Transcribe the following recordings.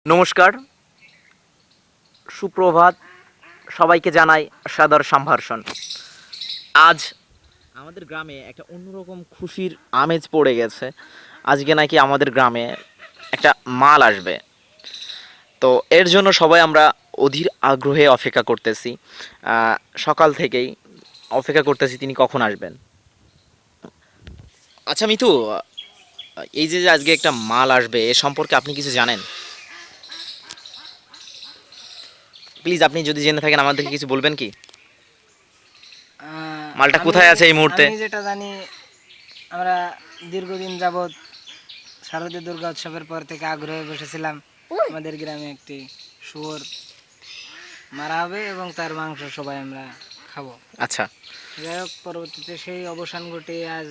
নমস্কার, সুপ্রভাত। সবাইকে জানাই সাদর সম্ভাষণ। আজ আমাদের গ্রামে একটা অন্যরকম খুশির আমেজ পড়ে গেছে। আজকে নাকি আমাদের গ্রামে একটা মাল আসবে। তো এর জন্য সবাই আমরা অধীর আগ্রহে অপেক্ষা করতেছি। সকাল থেকেই অপেক্ষা করতেছি তিনি কখন আসবেন। আচ্ছা মিতু, এই যে আজকে একটা মাল আসবে এ সম্পর্কে আপনি কিছু জানেন? প্লিজ আপনি যদি জেনে থাকেন আমাদেরকে কিছু বলবেন কি? মালটা কোথায় আছে এই মুহূর্তে? আমি যেটা জানি, আমরা দীর্ঘদিন যাবৎ শারদীয় দুর্গা উৎসবের পর থেকে আগ্রহে বসেছিলাম আমাদের গ্রামে একটি শুয়োর মারা হবে এবং তার মাংস সবাই আমরা খাবো। আচ্ছা, যাই হোক, পরবর্তীতে সেই অবসান ঘটিয়ে আজ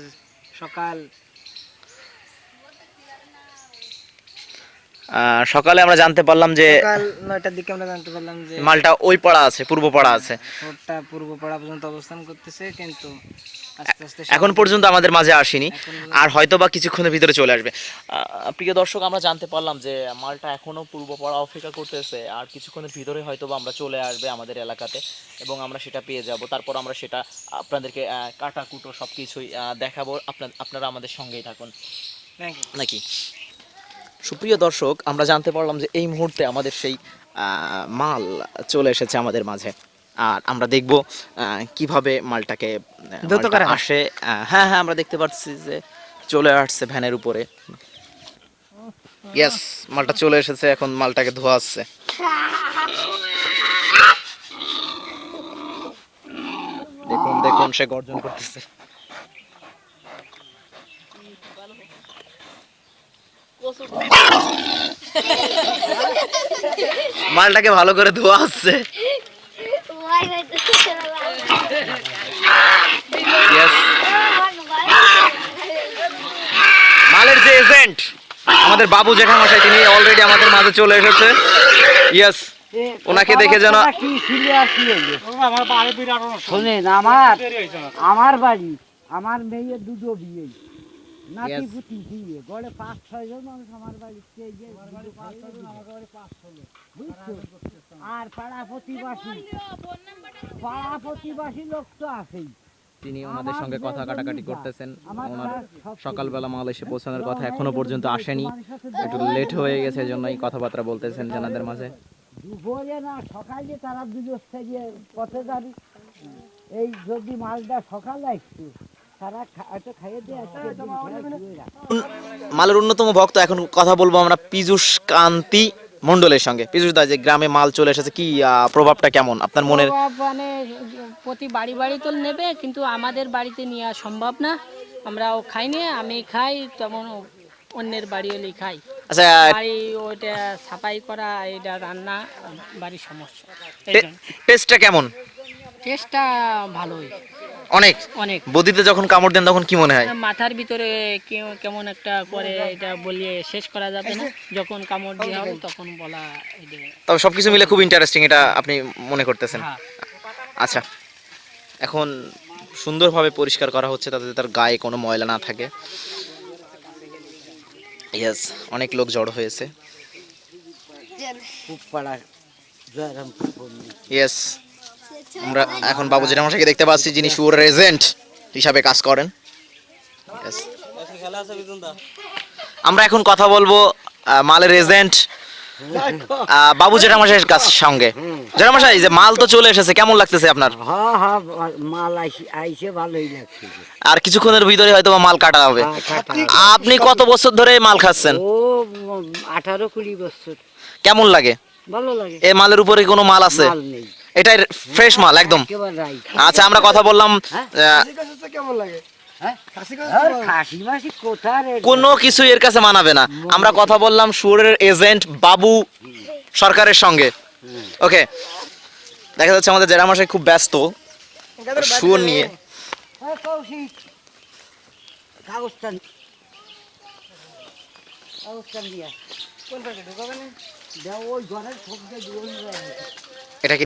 সকাল সকালে আমরা জানতে পারলাম যে সকাল 9টার দিকে আমরা জানতে পারলাম যে মালটা ওই পাড়া আছে, পূর্ব পাড়া আছে। শুয়োরটা পূর্ব পাড়া পর্যন্ত অবস্থান করতেছে, কিন্তু আস্তে আস্তে এখন পর্যন্ত আমাদের মাঝে আসেনি, এখন আর হয়তো বা কিছুক্ষণের ভিতরে চলে আসবে। প্রিয় দর্শক, আমরা জানতে পারলাম যে মালটা এখনো পূর্ব পাড়া অপেক্ষা করতেছে, আর কিছুক্ষণের ভিতরে হয়তো বা আমরা চলে আসবে আমাদের এলাকাতে, এবং আমরা সেটা পেয়ে যাব। তারপর আমরা সেটা আপনাদেরকে কাটা কুটো সব কিছুই দেখাবো। আপনারা আমাদের সঙ্গেই থাকুন নাকি। সুপ্রিয় দর্শক, আমরা জানতে পারলাম যে এই মুহূর্তে আমাদের সেই মাল চলে এসেছে আমাদের মাঝে, আর আমরা দেখব কিভাবে মালটাকে মালটা আসে। হ্যাঁ হ্যাঁ, আমরা দেখতে পাচ্ছি যে চলে আসছে ভ্যানের উপরে। ইয়েস, মালটা চলে এসেছে, এখন মালটাকে ধোয়া আসছে। দেখুন দেখুন, সে গর্জন করতেছে। মালটাকে ভালো করে ধোয়া আসছে। Yes. মালের যে এজেন্ট আমাদের বাবু জেঠামশাই, তিনি অলরেডি আমাদের মাঝে চলে এসেছে। ইয়েস, ওনাকে দেখে যেন শোনেন, আমার আমার বাড়ি, আমার মেয়ে দুটো বিয়ে, নাতি পুতি বিয়ে, গড়ে 5-6 জন মানুষ আমার বাড়িতে, বুঝছো? আর পাড়া প্রতিবাসী লোক তো আছেই। তিনি ওনাদের সঙ্গে কথা কাটাকাটি করতেছেন। ওনার সকালবেলা মাল এসে পৌঁছানোর কথা, এখনো পর্যন্ত আসেনি, একটু লেট হয়ে গেছে, এজন্যই কথাবার্তা বলতেছেন জানাদের মাঝে। দুপুরে না সকালে তারা দুজন থেকে পথে যাবি, এই যদি মালটা সকালে আসছে তারা খাইয়ে দিয়ে মালের অন্যতম ভক্ত। এখন কথা বলবো আমরা পীযূষ কান্তি মণ্ডলের সঙ্গে। পীযূষ দা, যে গ্রামে মাল চলে এসেছে, কি প্রভাবটা কেমন আপনার মনের? মানে প্রতি বাড়ি বাড়ি তো নেবে, কিন্তু আমাদের বাড়িতে নেওয়া সম্ভব না। আমরাও খাইনি, আমি খাই, তেমন অন্যের বাড়ি হলেই খাই। আচ্ছা, বাড়ি ওইটা সাফাই করা, এটা রান্না, বাড়ির সমস্যা। টেস্টটা কেমন? টেস্টটা ভালোই, অনেক অনেক। বদিতে যখন কামড় দেন তখন কি মনে হয়? মাথার ভিতরে কেমন একটা করে, এটা বলিয়ে শেষ করা যাবে না। যখন কামড় দিয়ে হবে তখন বলা। তবে সবকিছু মিলে খুব ইন্টারেস্টিং, এটা আপনি মনে করতেছেন? হ্যাঁ। আচ্ছা, এখন সুন্দরভাবে পরিষ্কার করা হচ্ছে তাতে তার গায়ে কোনো ময়লা না থাকে। ইয়েস, অনেক লোক জড়ো হয়েছে। ইয়েস, আমরা এখন বাবু জেঠামশাইকে দেখতে পাচ্ছি, যিনি শুয়োরের এজেন্ট হিসাবে কাজ করেন। Yes. আমরা এখন কথা বলবো মালের এজেন্ট বাবু জেঠামশাইয়ের কাছ সঙ্গে। জেঠামশাই, যে মাল তো চলে এসেছে, কেমন লাগতেছে আপনার? হ্যাঁ হ্যাঁ, মাল আইসে ভালোই লাগছে। আর কিছুক্ষণের ভিতরে হয়তো মাল কাটা হবে। আপনি কত বছর ধরে মাল খাচ্ছেন? ও 18-20 বছর। কেমন লাগে? ভালো লাগে। এই মালের উপরে কোনো মাল আছে? মাল নেই, এটা ফ্রেশ মাল একদম। আচ্ছা, আমরা কথা বললাম কেমন লাগে? কোনো কিছু এর কাছে মানাবে না। আমরা কথা বললাম শুয়োরের এজেন্ট বাবু সরকারের সঙ্গে। ওকে, দেখা যাচ্ছে আমাদের জেঠামশাই খুব ব্যস্ত শুয়োর নিয়ে। এটা কি